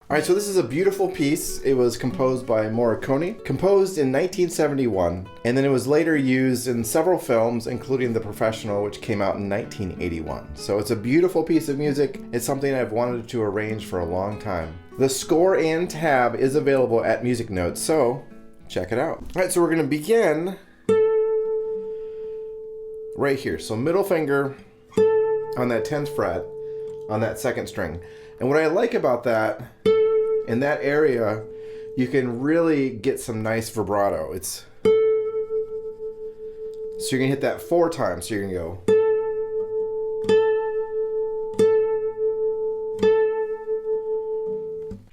All right, so this is a beautiful piece. It was composed by Morricone, composed in 1971, and then it was later used in several films, including The Professional, which came out in 1981. So it's a beautiful piece of music. It's something I've wanted to arrange for a long time. The score and tab is available at Music Notes, so check it out. All right, so we're gonna begin right here. So middle finger on that 10th fret on that second string. And what I like about that, in that area, you can really get some nice vibrato. So you're gonna hit that 4 times. So you're gonna go.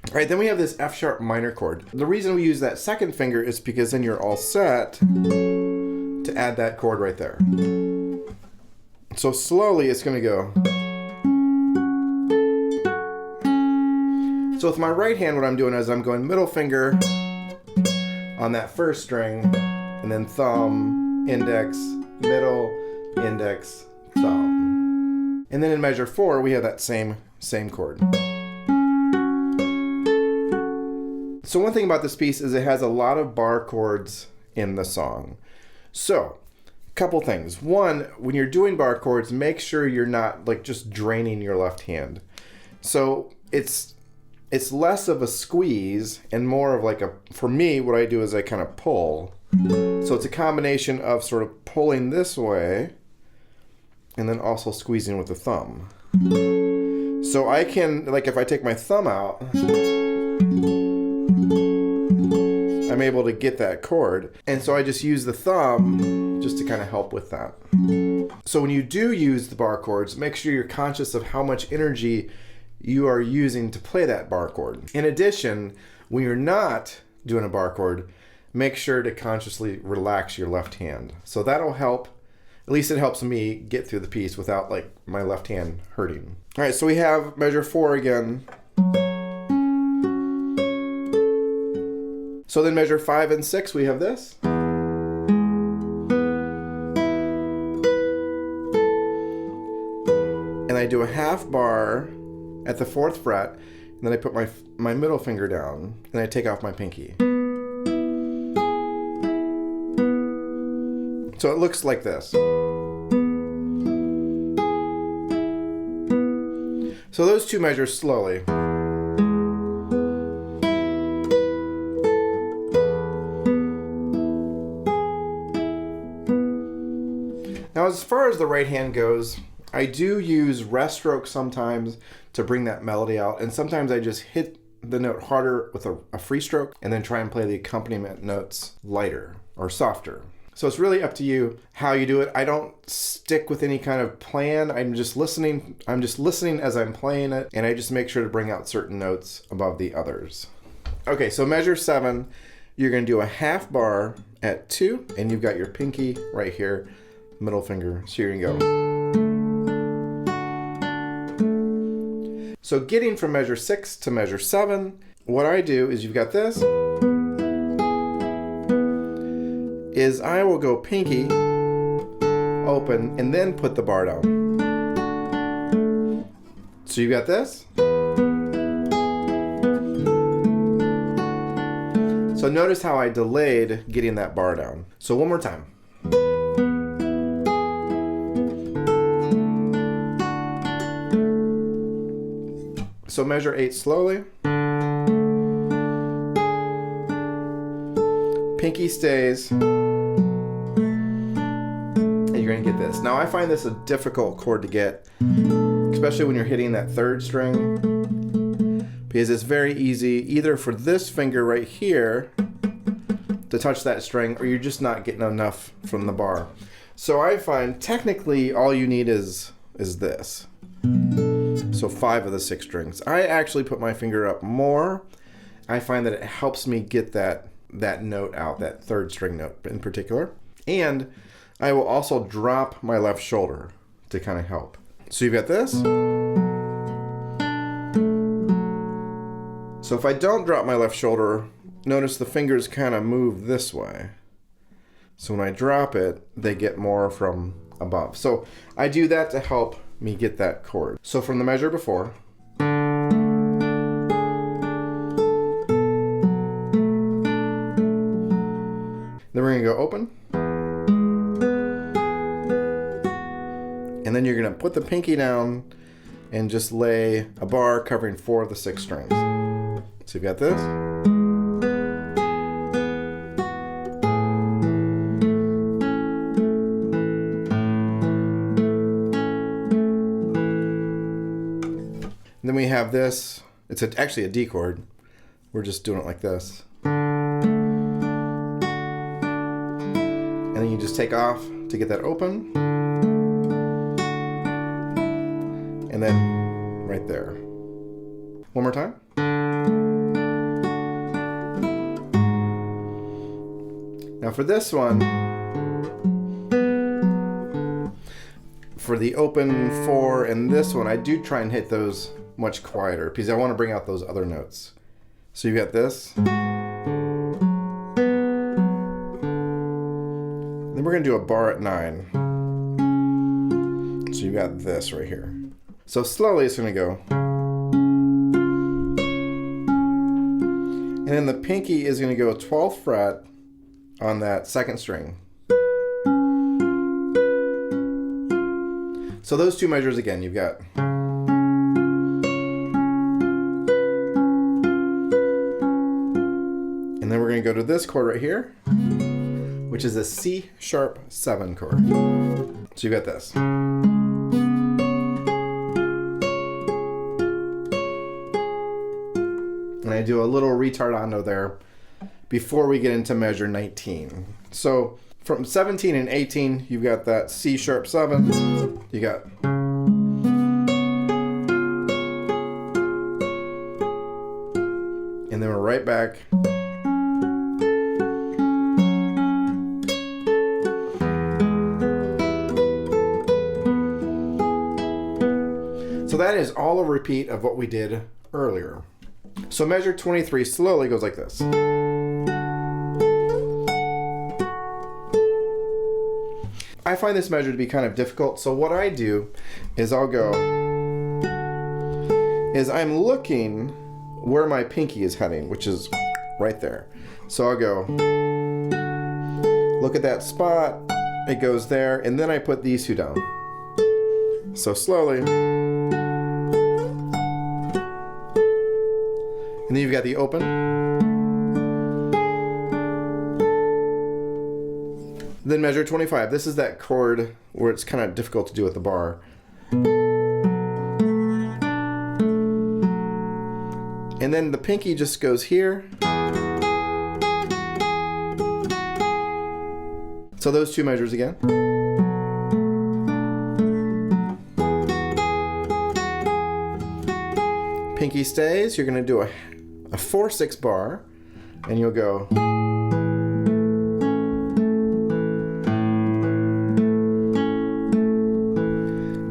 All right, then we have this F sharp minor chord. The reason we use that second finger is because then you're all set to add that chord right there. So slowly it's gonna go. So with my right hand, what I'm doing is I'm going middle finger on that first string, and then thumb, index, middle, index, thumb. And then in measure 4, we have that same chord. So one thing about this piece is it has a lot of bar chords in the song. So, a couple things. One, when you're doing bar chords, make sure you're not like just draining your left hand. So it's less of a squeeze and more of like for me, what I do is I kind of pull. So it's a combination of sort of pulling this way and then also squeezing with the thumb. So I can, like if I take my thumb out, I'm able to get that chord. And so I just use the thumb just to kind of help with that. So when you do use the bar chords, make sure you're conscious of how much energy you are using to play that bar chord. In addition, when you're not doing a bar chord, make sure to consciously relax your left hand. So that'll help, at least it helps me get through the piece without like my left hand hurting. All right, so we have measure 4 again. So then measure 5 and 6, we have this. And I do a half bar at the 4th fret, and then I put my middle finger down, and I take off my pinky. So it looks like this. So those two measures slowly. Now as far as the right hand goes, I do use rest strokes sometimes to bring that melody out, and sometimes I just hit the note harder with a free stroke and then try and play the accompaniment notes lighter or softer. So it's really up to you how you do it. I don't stick with any kind of plan. I'm just listening as I'm playing it, and I just make sure to bring out certain notes above the others. Okay, so measure 7, you're gonna do a half bar at 2, and you've got your pinky right here, middle finger, so you're gonna go. So getting from measure 6 to measure 7, what I do is you've got this, is I will go pinky, open, and then put the bar down. So you've got this. So notice how I delayed getting that bar down. So one more time. So measure 8 slowly. Pinky stays. And you're gonna get this. Now I find this a difficult chord to get, especially when you're hitting that 3rd string, because it's very easy either for this finger right here to touch that string, or you're just not getting enough from the bar. So I find technically all you need is this. So 5 of the 6 strings. I actually put my finger up more. I find that it helps me get that note out, that 3rd string note in particular. And I will also drop my left shoulder to kind of help. So you've got this. So if I don't drop my left shoulder, notice the fingers kind of move this way. So when I drop it, they get more from above. So I do that to help me get that chord. So from the measure before, going to go open. And then you're going to put the pinky down and just lay a bar covering 4 of the 6 strings. So you've got this. And then we have this. It's actually a D chord. We're just doing it like this. And then you just take off to get that open. And then right there. One more time. Now for this one, for the open 4 and this one, I do try and hit those much quieter because I want to bring out those other notes. So you got this. Then we're going to do a bar at 9. So you got this right here. So slowly it's going to go. And then the pinky is going to go 12th fret on that 2nd string. So those 2 measures again, you've got. And then we're going to go to this chord right here, which is a C sharp 7 chord. So you've got this. And I do a little retardando there before we get into measure 19. So from 17 and 18, you've got that C sharp 7. You got. And then we're right back. So that is all a repeat of what we did earlier. So measure 23 slowly goes like this. I find this measure to be kind of difficult, so what I do is I'm looking where my pinky is heading, which is right there. So I'll go, look at that spot, it goes there, and then I put these 2 down. So slowly. And then you've got the open. Then measure 25. This is that chord where it's kind of difficult to do with the bar. And then the pinky just goes here. So those 2 measures again. Pinky stays. You're going to do a 4/6 bar, and you'll go.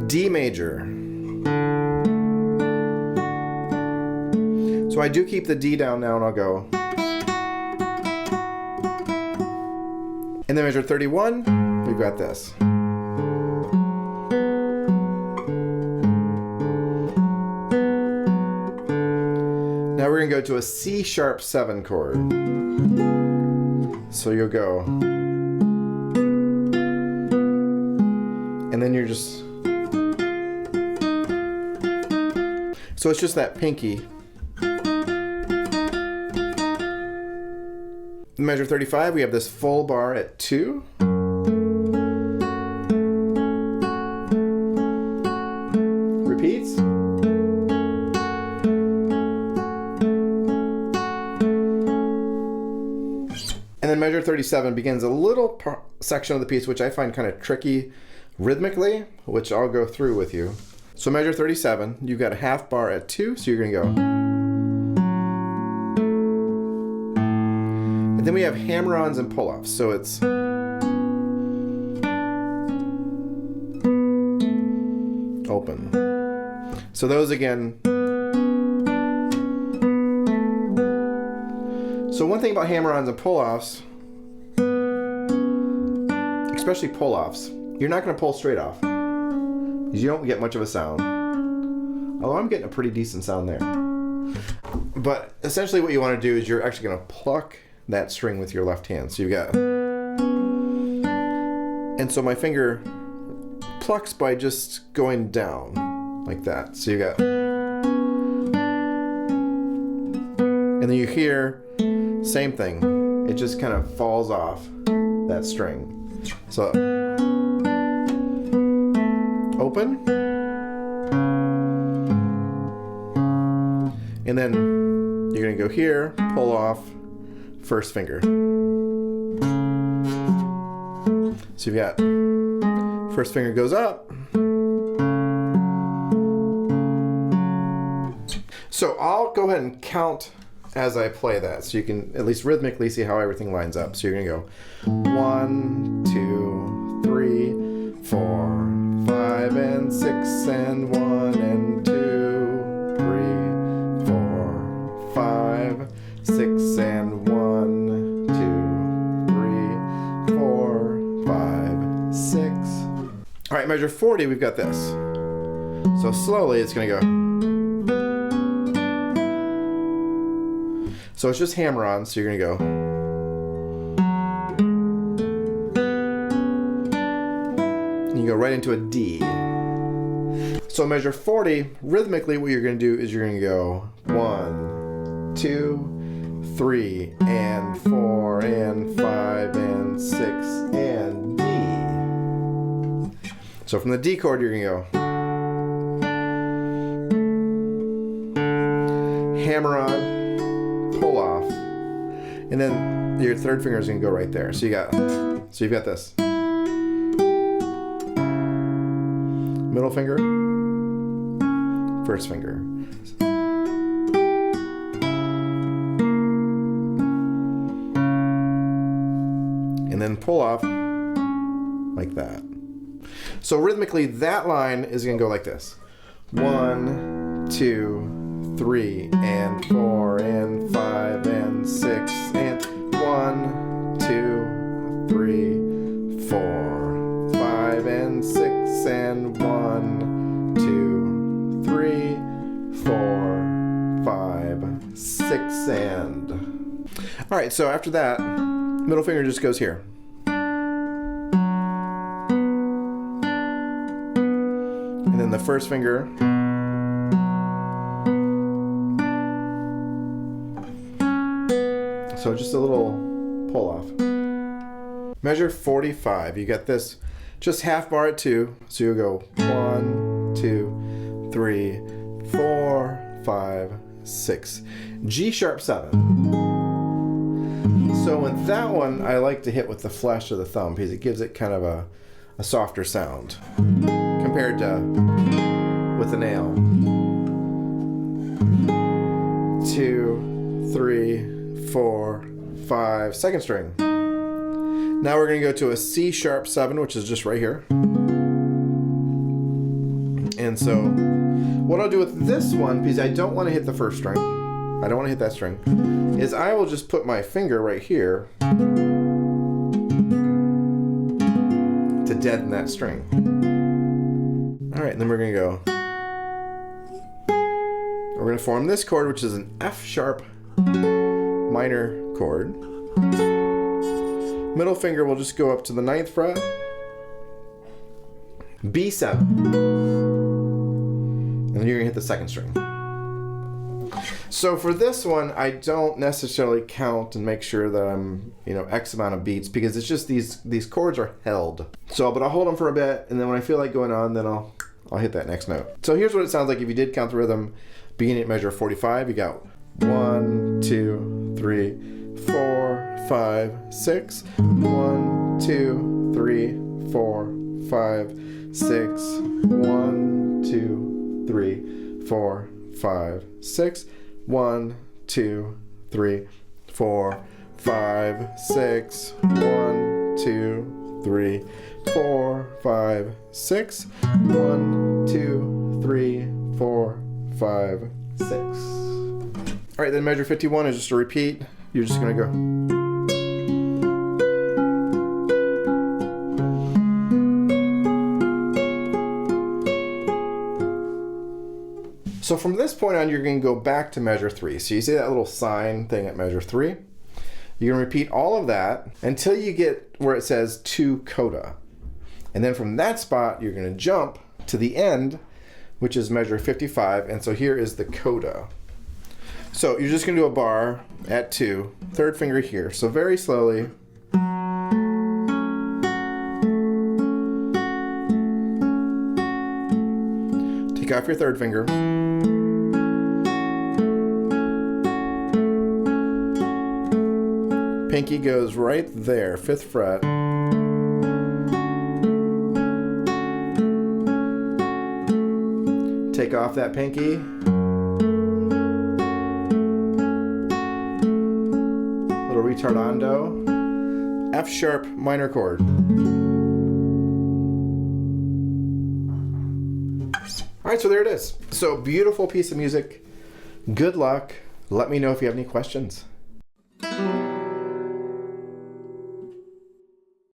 D major. So I do keep the D down now, and I'll go. And then measure 31, we've got this. Now we're going to go to a C sharp 7 chord. So you'll go. And then you're just. So it's just that pinky. Measure 35, we have this full bar at 2. Repeats. And then measure 37 begins a little section of the piece which I find kind of tricky rhythmically, which I'll go through with you. So measure 37, you've got a half bar at 2, so you're going to go. And then we have hammer-ons and pull-offs, so it's. Open. So those again. So one thing about hammer-ons and pull-offs, especially pull-offs, you're not going to pull straight off. You don't get much of a sound. Although I'm getting a pretty decent sound there. But essentially what you want to do is you're actually going to pluck that string with your left hand. So you've got. And so my finger plucks by just going down like that. So you got, and then you hear, same thing. It just kind of falls off that string. So open, and then you're gonna go here, pull off first finger. So you've got first finger goes up. So I'll go ahead and count as I play that, so you can at least rhythmically see how everything lines up. So you're gonna go 1, 2, 3, 4, 5, and 6, and 1, and 2, 3, 4, 5, 6, and 1, 2, 3, 4, 5, 6. All right, measure 40, we've got this. So slowly it's gonna go. So it's just hammer on, so you're gonna go. And you go right into a D. So measure 40, rhythmically what you're gonna do is you're gonna go 1, 2, 3, and 4, and 5, and 6, and D. So from the D chord, you're gonna go. Hammer on. Pull off, and then your third finger is going to go right there. So you've got this middle finger, first finger, and then pull off like that. So rhythmically, that line is going to go like this: 1, 2, 3, and 4, and 5, and 6, and 1, 2, 3, 4, 5, and 6, and 1, 2, 3, 4, 5, 6, and. All right, so after that, middle finger just goes here. And then the first finger. So just a little pull off. Measure 45. You got this just half bar at 2. So you'll go 1, 2, 3, 4, 5, 6. G sharp 7. So with that one, I like to hit with the flesh of the thumb because it gives it kind of a softer sound compared to with the nail. 2, 3, 4, 5, second string. Now we're going to go to a C sharp 7, which is just right here. And so what I'll do with this one, because I don't want to hit the first string, I don't want to hit that string, is I will just put my finger right here to deaden that string. All right, and then we're going to go. We're going to form this chord, which is an F sharp minor chord. Middle finger will just go up to the 9th fret. B7. And then you're gonna hit the second string. So for this one, I don't necessarily count and make sure that I'm, X amount of beats, because it's just these chords are held. So, but I'll hold them for a bit, and then when I feel like going on, then I'll hit that next note. So here's what it sounds like if you did count the rhythm. Beginning at measure 45, you got 1, 2, 3, 4, 5, 6. 1, 2, 3, 4, 5, 6. 1, 2, 3, 4, 5, 6. 1, 2, 3, 4, 5, 6. 1, 2, 3, 4, 5, 6. 1, 2, 3, 4, 5, 6. All right, then measure 51 is just a repeat. You're just gonna go. So from this point on, you're gonna go back to measure 3. So you see that little sign thing at measure 3? You're gonna repeat all of that until you get where it says to coda. And then from that spot, you're going to jump to the end, which is measure 55. And so here is the coda. So you're just going to do a bar at 2, third finger here. So very slowly. Take off your third finger. Pinky goes right there, 5th fret. Take off that pinky. Little retardando. F sharp minor chord. All right, so there it is. So beautiful piece of music. Good luck. Let me know if you have any questions.